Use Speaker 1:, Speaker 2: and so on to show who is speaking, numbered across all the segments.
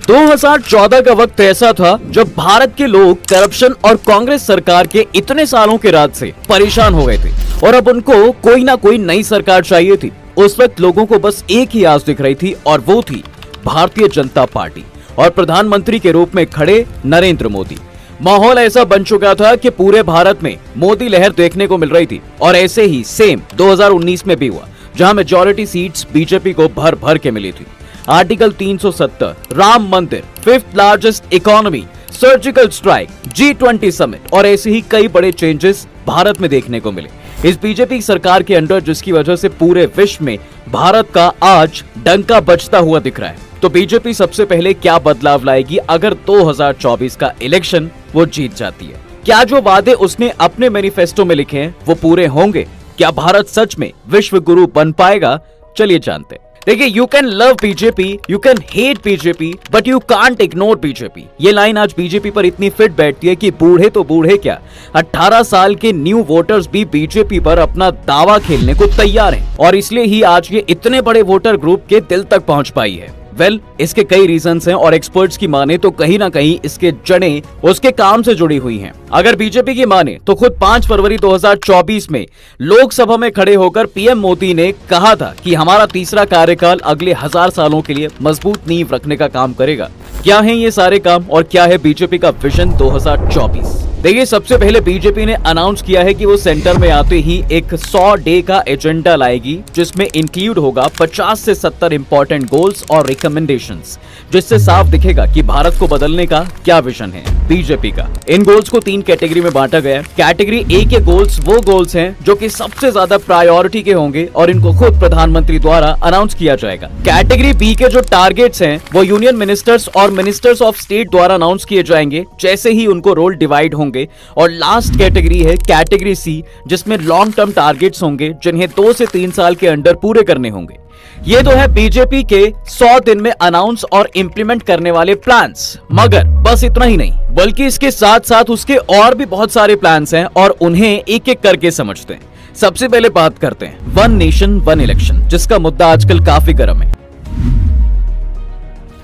Speaker 1: 2014 का वक्त ऐसा था जब भारत के लोग करप्शन और कांग्रेस सरकार के इतने सालों के राज से परेशान हो गए थे और अब उनको कोई ना कोई नई सरकार चाहिए थी। उस वक्त लोगों को बस एक ही आस दिख रही थी और वो थी भारतीय जनता पार्टी और प्रधानमंत्री के रूप में खड़े नरेंद्र मोदी। माहौल ऐसा बन चुका था कि पूरे भारत में मोदी लहर देखने को मिल रही थी और ऐसे ही सेम 2019 में भी हुआ, जहां मेजॉरिटी सीट्स बीजेपी को भर भर के मिली थी। आर्टिकल 370, राम मंदिर, 5th largest economy, surgical strike, G20 summit और ऐसे ही कई बड़े चेंजेस भारत में देखने को मिले इस बीजेपी सरकार के अंडर, जिसकी वजह से पूरे विश्व में भारत का आज डंका बजता हुआ दिख रहा है। तो बीजेपी सबसे पहले क्या बदलाव लाएगी अगर 2024 का इलेक्शन वो जीत जाती है? क्या जो वादे उसने अपने मैनिफेस्टो में लिखे हैं वो पूरे होंगे? क्या भारत सच में विश्व गुरु बन पाएगा? चलिए जानते हैं। देखिए, you can love BJP, you can hate BJP, but you can't ignore BJP. ये लाइन आज बीजेपी पर इतनी फिट बैठती है कि बूढ़े तो बूढ़े क्या, 18 साल के न्यू वोटर्स भी बीजेपी पर अपना दावा खेलने को तैयार हैं और इसलिए ही आज ये इतने बड़े वोटर ग्रुप के दिल तक पहुंच पाई है। इसके कई रीजंस हैं और एक्सपर्ट्स की माने तो कहीं ना कहीं इसके जड़ें उसके काम से जुड़ी हुई हैं। अगर बीजेपी की माने तो खुद 5 फरवरी 2024 में लोकसभा में खड़े होकर पीएम मोदी ने कहा था कि हमारा तीसरा कार्यकाल अगले 1000 सालों के लिए मजबूत नींव रखने का काम करेगा। क्या है ये सारे काम और क्या है बीजेपी का विजन 2024? देखिए, सबसे पहले बीजेपी ने अनाउंस किया है कि वो सेंटर में आते ही एक 100 डे का एजेंडा लाएगी, जिसमें इंक्लूड होगा 50 से 70 इंपॉर्टेंट गोल्स और रिकमेंडेशंस, जिससे साफ दिखेगा कि भारत को बदलने का क्या विजन है बीजेपी का। इन गोल्स को 3 कैटेगरी में बांटा गया है। कैटेगरी ए के गोल्स वो गोल्स हैं जो कि सबसे ज्यादा प्रायोरिटी के होंगे और इनको खुद प्रधानमंत्री द्वारा अनाउंस किया जाएगा। कैटेगरी बी के जो टारगेट्स हैं वो यूनियन मिनिस्टर्स और मिनिस्टर्स ऑफ स्टेट द्वारा अनाउंस किए जाएंगे जैसे ही उनको रोल डिवाइड होंगे। और लास्ट कैटेगरी है कैटेगरी सी, जिसमें लॉन्ग टर्म टारगेट्स होंगे जिन्हें 2 से 3 साल के अंदर पूरे करने होंगे। ये तो है बीजेपी के 100 दिन में अनाउंस और इंप्लीमेंट करने वाले प्लान्स। मगर बस इतना ही नहीं, बल्कि इसके साथ साथ उसके और भी बहुत सारे प्लान्स हैं और उन्हें एक एक करके समझते हैं। सबसे पहले बात करते हैं वन नेशन वन इलेक्शन, जिसका मुद्दा आजकल काफी गर्म है।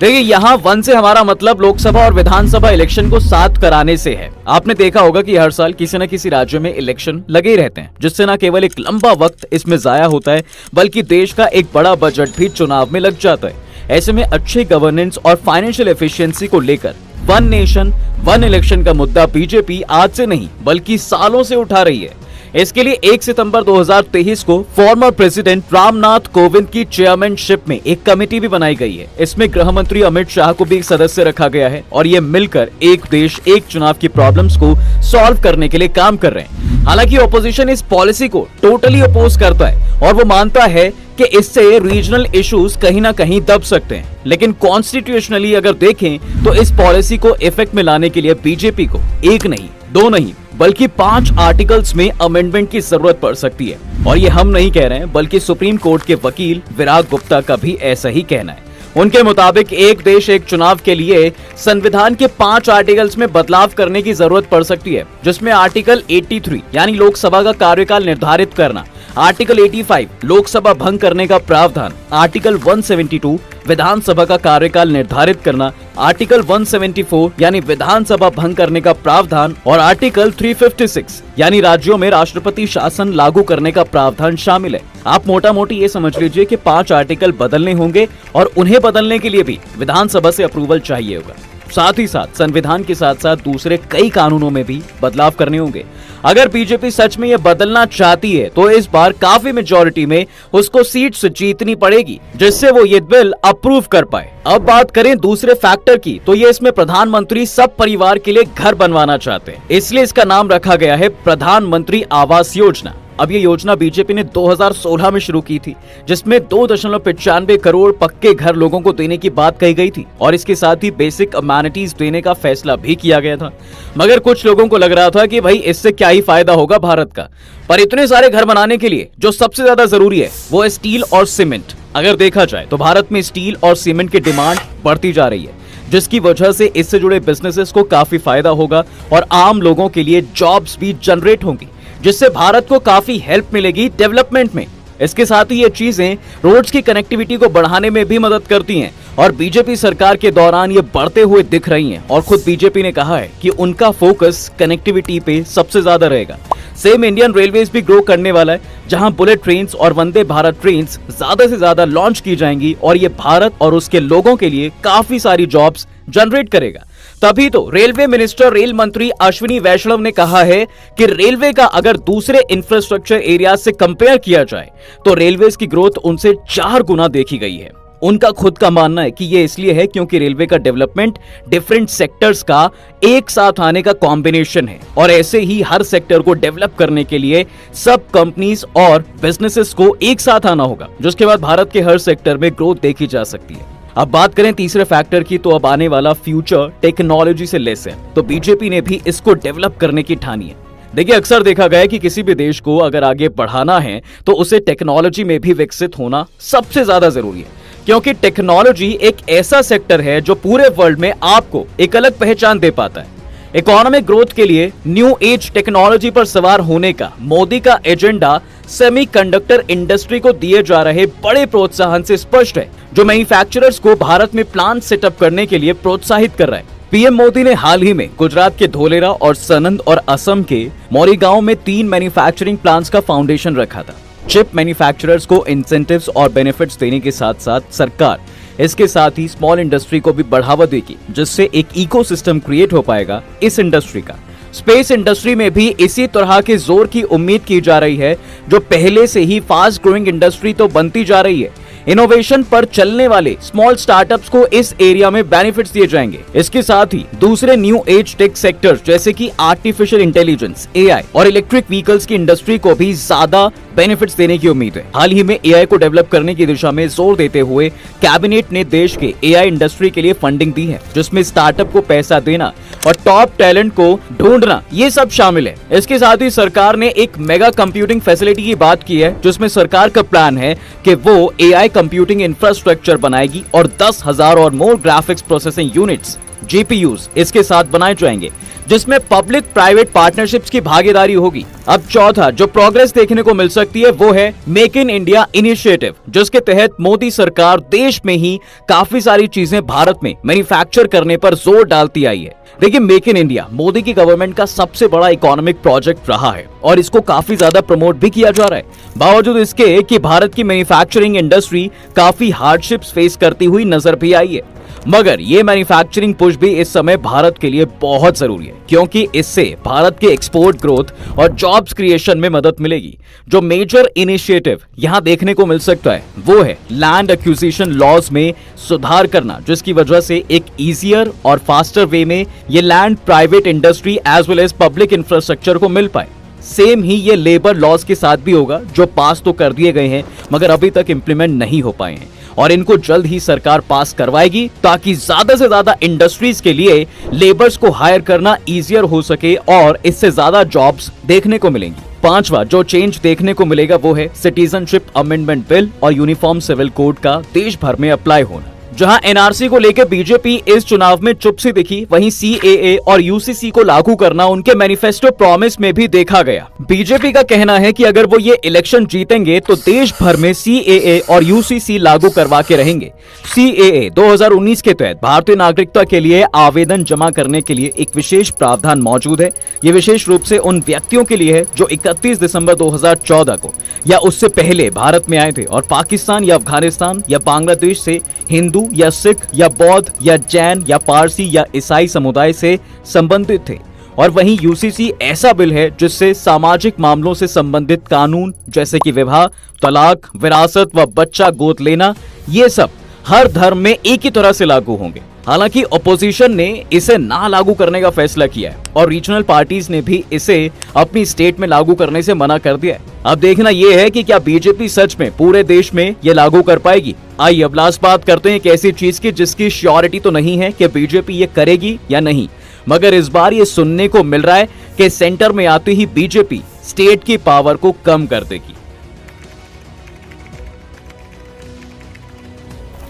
Speaker 1: देखिए, यहाँ वन से हमारा मतलब लोकसभा और विधानसभा इलेक्शन को साथ कराने से है। आपने देखा होगा कि हर साल किसी न किसी राज्य में इलेक्शन लगे रहते हैं, जिससे न केवल एक लंबा वक्त इसमें जाया होता है बल्कि देश का एक बड़ा बजट भी चुनाव में लग जाता है। ऐसे में अच्छे गवर्नेंस और फाइनेंशियल एफिशिएंसी को लेकर वन नेशन वन इलेक्शन का मुद्दा बीजेपी आज से नहीं बल्कि सालों से उठा रही है। इसके लिए 1 सितंबर 2023 को फॉर्मर प्रेसिडेंट रामनाथ कोविंद की चेयरमैनशिप में एक कमेटी भी बनाई गई है। इसमें गृह मंत्री अमित शाह को भी एक सदस्य रखा गया है और ये मिलकर एक देश एक चुनाव की प्रॉब्लम्स को सॉल्व करने के लिए काम कर रहे हैं। हालांकि ऑपोजिशन इस पॉलिसी को टोटली अपोज करता है और वो मानता है कि इससे रीजनल इश्यूज कहीं ना कहीं दब सकते हैं। लेकिन कॉन्स्टिट्यूशनली अगर देखें तो इस पॉलिसी को इफेक्ट में लाने के लिए बीजेपी को 1 नहीं 2 नहीं बल्कि 5 आर्टिकल्स में अमेंडमेंट की जरूरत पड़ सकती है। और ये हम नहीं कह रहे हैं बल्कि सुप्रीम कोर्ट के वकील विराग गुप्ता का भी ऐसा ही कहना है। उनके मुताबिक एक देश एक चुनाव के लिए संविधान के 5 आर्टिकल्स में बदलाव करने की जरूरत पड़ सकती है, जिसमें आर्टिकल 83 यानी लोकसभा का कार्यकाल निर्धारित करना, आर्टिकल 85 लोकसभा भंग करने का प्रावधान, आर्टिकल 172 विधानसभा का कार्यकाल निर्धारित करना, आर्टिकल 174 यानी विधानसभा भंग करने का प्रावधान और आर्टिकल 356 यानी राज्यों में राष्ट्रपति शासन लागू करने का प्रावधान शामिल है। आप मोटा मोटी ये समझ लीजिए कि 5 आर्टिकल बदलने होंगे और उन्हें बदलने के लिए भी विधानसभा से अप्रूवल चाहिए होगा। साथ ही साथ संविधान के साथ साथ दूसरे कई कानूनों में भी बदलाव करने होंगे। अगर बीजेपी सच में ये बदलना चाहती है तो इस बार काफी मेजॉरिटी में उसको सीट्स जीतनी पड़ेगी, जिससे वो ये बिल अप्रूव कर पाए। अब बात करें दूसरे फैक्टर की, तो ये इसमें प्रधानमंत्री सब परिवार के लिए घर बनवाना चाहते हैं, इसलिए इसका नाम रखा गया है प्रधानमंत्री आवास योजना। अब ये योजना बीजेपी ने 2016 में शुरू की थी, जिसमें 2.95 करोड़ पक्के घर लोगों को देने की बात कही गई थी और इसके साथ ही बेसिक अमेनिटीज देने का फैसला भी किया गया था। मगर कुछ लोगों को लग रहा था कि भाई इससे क्या ही फायदा होगा भारत का, पर इतने सारे घर बनाने के लिए जो सबसे ज्यादा जरूरी है वो है स्टील और सीमेंट। अगर देखा जाए तो भारत में स्टील और सीमेंट की डिमांड बढ़ती जा रही है, जिसकी वजह से इससे जुड़े बिजनेसेस को काफी फायदा होगा और आम लोगों के लिए जॉब्स भी जनरेट होंगी, जिससे भारत को काफी हेल्प मिलेगी डेवलपमेंट में। इसके साथ ही ये चीजें रोड्स की कनेक्टिविटी को बढ़ाने में भी मदद करती हैं और बीजेपी सरकार के दौरान ये बढ़ते हुए दिख रही हैं और खुद बीजेपी ने कहा है कि उनका फोकस कनेक्टिविटी पे सबसे ज्यादा रहेगा। सेम इंडियन रेलवेज भी ग्रो करने वाला है, जहां बुलेट ट्रेन्स और वंदे भारत ट्रेन्स ज्यादा से ज्यादा लॉन्च की जाएंगी और ये भारत और उसके लोगों के लिए काफी सारी जॉब्स जनरेट करेगा। तभी तो रेलवे मिनिस्टर रेल मंत्री अश्विनी वैष्णव ने कहा है कि रेलवे का अगर दूसरे इंफ्रास्ट्रक्चर एरिया से कंपेयर किया जाए तो रेलवेज की ग्रोथ उनसे 4 गुना देखी गई है। उनका खुद का मानना है कि ये इसलिए है क्योंकि रेलवे का डेवलपमेंट डिफरेंट सेक्टर्स का एक साथ आने का कॉम्बिनेशन है और ऐसे ही हर सेक्टर को डेवलप करने के लिए सब कंपनीज और बिजनेसेस को एक साथ आना होगा, जिसके बाद भारत के हर सेक्टर में ग्रोथ देखी जा सकती है। अब बात करें तीसरे फैक्टर की, तो अब आने वाला फ्यूचर टेक्नोलॉजी से लेस है, तो बीजेपी ने भी इसको डेवलप करने की ठानी है। देखिए, अक्सर देखा गया है कि किसी भी देश को अगर आगे बढ़ाना है तो उसे टेक्नोलॉजी में भी विकसित होना सबसे ज्यादा जरूरी है, क्योंकि टेक्नोलॉजी एक ऐसा सेक्टर है जो पूरे वर्ल्ड में आपको एक अलग पहचान दे पाता है। इकोनॉमिक ग्रोथ के लिए न्यू एज टेक्नोलॉजी पर सवार होने का मोदी का एजेंडा सेमीकंडक्टर इंडस्ट्री को दिए जा रहे बड़े प्रोत्साहन से स्पष्ट है, जो मैन्युफैक्चरर्स को भारत में प्लांट सेटअप करने के लिए प्रोत्साहित कर रहा है। पीएम मोदी ने हाल ही में गुजरात के धोलेरा और सनंद और असम के मोरीगांव में 3 मैन्युफैक्चरिंग प्लांट्स का फाउंडेशन रखा था। चिप मैन्युफैक्चरर्स को इंसेंटिव्स और बेनिफिट्स देने के साथ साथ सरकार इसके साथ ही स्मॉल इंडस्ट्री को भी बढ़ावा देगी, जिससे एक इकोसिस्टम क्रिएट हो पाएगा इस इंडस्ट्री का। स्पेस इंडस्ट्री में भी इसी तरह के जोर की उम्मीद की जा रही है, जो पहले से ही फास्ट ग्रोइंग इंडस्ट्री तो बनती जा रही है। इनोवेशन पर चलने वाले स्मॉल स्टार्टअप्स को इस एरिया में बेनिफिट्स दिए जाएंगे। इसके साथ ही दूसरे न्यू एज टेक सेक्टर्स जैसे कि आर्टिफिशियल इंटेलिजेंस, एआई और इलेक्ट्रिक व्हीकल्स की इंडस्ट्री को भी ज्यादा बेनिफिट्स देने की उम्मीद है। हाल ही में एआई को डेवलप करने की दिशा में जोर देते हुए कैबिनेट ने देश के एआई इंडस्ट्री के लिए फंडिंग दी है, जिसमें स्टार्टअप को पैसा देना और टॉप टैलेंट को ढूंढना ये सब शामिल है। इसके साथ ही सरकार ने एक मेगा कंप्यूटिंग फैसिलिटी की बात की है, जिसमें सरकार का प्लान है कि वो एआई कंप्यूटिंग इंफ्रास्ट्रक्चर बनाएगी और 10,000 और मोर ग्राफिक्स प्रोसेसिंग यूनिट्स जीपीयूज इसके साथ बनाए जाएंगे, जिसमें पब्लिक प्राइवेट पार्टनरशिप्स की भागीदारी होगी। अब चौथा जो प्रोग्रेस देखने को मिल सकती है वो है मेक इन इंडिया इनिशिएटिव, जिसके तहत मोदी सरकार देश में ही काफी सारी चीजें भारत में मैन्युफैक्चर करने पर जोर डालती आई है। देखिए, मेक इन इंडिया मोदी की गवर्नमेंट का सबसे बड़ा इकोनॉमिक प्रोजेक्ट रहा है और इसको काफी ज्यादा प्रमोट भी किया जा रहा है, बावजूद इसके कि भारत की मैन्युफैक्चरिंग इंडस्ट्री काफी हार्डशिप्स फेस करती हुई नजर भी आई है। मगर ये मैन्युफैक्चरिंग पुश भी इस समय भारत के लिए बहुत जरूरी है, क्योंकि इससे भारत के एक्सपोर्ट ग्रोथ और जॉब्स क्रिएशन में मदद मिलेगी। जो मेजर इनिशिएटिव यहाँ देखने को मिल सकता है वो है लैंड एक्विजिशन लॉज में सुधार करना, जिसकी वजह से एक इजियर और फास्टर वे में ये land private industry as well as public infrastructure को मिल पाए। सेम ही ये लेबर लॉज के साथ भी होगा, जो पास तो कर दिए गए हैं मगर अभी तक इंप्लीमेंट नहीं हो पाए हैं और इनको जल्द ही सरकार पास करवाएगी, ताकि ज्यादा से ज्यादा इंडस्ट्रीज के लिए लेबर्स को हायर करना इजियर हो सके और इससे ज्यादा जॉब्स देखने को मिलेंगी। पांचवा जो चेंज देखने को मिलेगा वो है सिटीजनशिप अमेंडमेंट बिल और यूनिफॉर्म सिविल कोड का देश भर में अप्लाई होना। जहां एनआरसी को लेकर बीजेपी इस चुनाव में चुप सी दिखी, वहीं सीएए और यूसीसी को लागू करना उनके मैनिफेस्टो प्रॉमिस में भी देखा गया। बीजेपी का कहना है कि अगर वो ये इलेक्शन जीतेंगे तो देश भर में सीएए और यूसीसी लागू करवा के रहेंगे। सीएए 2019 के तहत भारतीय नागरिकता के लिए आवेदन जमा करने के लिए एक विशेष प्रावधान मौजूद है। ये विशेष रूप से उन व्यक्तियों के लिए है जो 31 दिसंबर 2014 को या उससे पहले भारत में आए थे और पाकिस्तान या अफगानिस्तान या बांग्लादेश से हिंदू या सिख या बौद्ध या जैन या पारसी या ईसाई समुदाय से संबंधित थे। और वहीं यूसीसी ऐसा बिल है जिससे सामाजिक मामलों से संबंधित कानून जैसे कि विवाह, तलाक, विरासत व बच्चा गोद लेना, ये सब हर धर्म में एक ही तरह से लागू होंगे। हालांकि ऑपोजिशन ने इसे ना लागू करने का फैसला किया है और रीजनल पार्टीज ने भी इसे अपनी स्टेट में लागू करने से मना कर दिया है। अब देखना यह है कि क्या बीजेपी सच में पूरे देश में ये लागू कर पाएगी। आइए अब लास्ट बात करते हैं एक ऐसी चीज की जिसकी श्योरिटी तो नहीं है कि बीजेपी ये करेगी या नहीं, मगर इस बार ये सुनने को मिल रहा है कि सेंटर में आते ही बीजेपी स्टेट की पावर को कम कर देगी।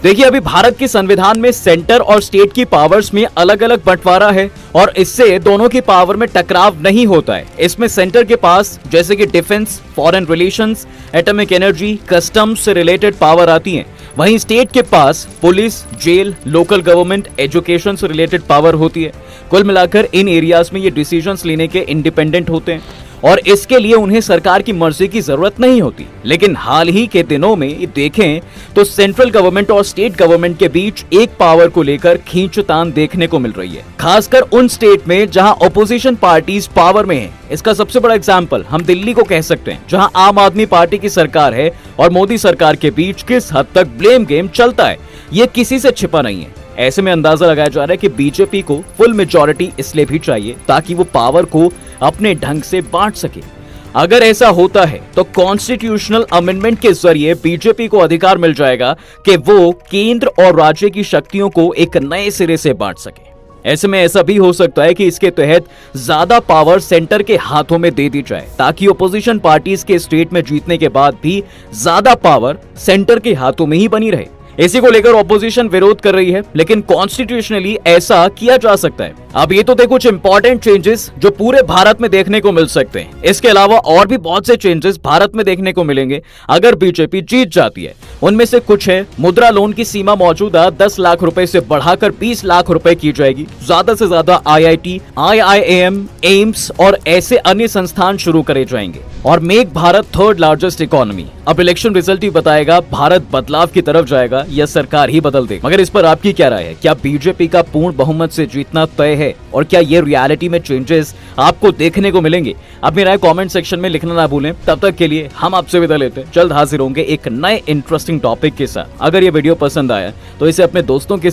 Speaker 1: देखिए, अभी भारत के संविधान में सेंटर और स्टेट की पावर्स में अलग अलग बंटवारा है और इससे दोनों की पावर में टकराव नहीं होता है। इसमें सेंटर के पास जैसे कि defence, foreign relations, atomic energy, customs से रिलेटेड पावर आती हैं। वहीं स्टेट के पास police, jail, local government, education से रिलेटेड पावर होती है। कुल मिलाकर इन एरियाज में ये डिसीजंस लेने के इंडिपेंडेंट होते हैं और इसके लिए उन्हें सरकार की मर्जी की जरूरत नहीं होती। लेकिन हाल ही के दिनों में देखें तो सेंट्रल गवर्नमेंट और स्टेट गवर्नमेंट के बीच एक पावर को लेकर खींचतान देखने को मिल रही है, खासकर उन स्टेट में जहां ऑपोजिशन पार्टीज पावर में है। इसका सबसे बड़ा एग्जाम्पल हम दिल्ली को कह सकते हैं, जहां आम आदमी पार्टी की सरकार है और मोदी सरकार के बीच किस हद तक ब्लेम गेम चलता है ये किसी से छिपा नहीं है। ऐसे में अंदाजा लगाया जा रहा है कि बीजेपी को फुल मेजॉरिटी इसलिए भी चाहिए ताकि वो पावर को अपने ढंग से बांट सके। अगर ऐसा होता है तो कॉन्स्टिट्यूशनल अमेंडमेंट के जरिए बीजेपी को अधिकार मिल जाएगा कि वो केंद्र और राज्य की शक्तियों को एक नए सिरे से बांट सके। ऐसे में ऐसा भी हो सकता है कि इसके तहत ज्यादा पावर सेंटर के हाथों में दे दी जाए ताकि ओपोजिशन पार्टीज के स्टेट में जीतने के बाद भी ज्यादा पावर सेंटर के हाथों में ही बनी रहे। इसी को लेकर ऑपोजिशन विरोध कर रही है, लेकिन कॉन्स्टिट्यूशनली ऐसा किया जा सकता है। अब ये तो थे कुछ इंपॉर्टेंट चेंजेस जो पूरे भारत में देखने को मिल सकते हैं। इसके अलावा और भी बहुत से चेंजेस भारत में देखने को मिलेंगे अगर बीजेपी जीत जाती है। उनमें से कुछ है, मुद्रा लोन की सीमा मौजूदा 10 लाख रुपए से बढ़ाकर 20 लाख रुपए की जाएगी। ज्यादा से ज्यादा IIT, IIM, एम्स और ऐसे अन्य संस्थान शुरू करे जाएंगे। और make Bharat third largest economy. अब इलेक्शन रिजल्ट ही बताएगा भारत बदलाव की तरफ जाएगा या सरकार ही बदल दे। मगर इस पर आपकी क्या राय है? क्या बीजेपी का पूर्ण बहुमत से जीतना तय है और क्या ये रियलिटी में चेंजेस आपको देखने को मिलेंगे? अपनी राय कमेंट सेक्शन में लिखना ना भूलें। तब तक के लिए हम आपसे विदा लेते हैं। जल्द हाजिर होंगे एक नए इंटरेस्टिंग टॉपिक के साथ। अगर ये वीडियो पसंद आया तो इसे अपने दोस्तों के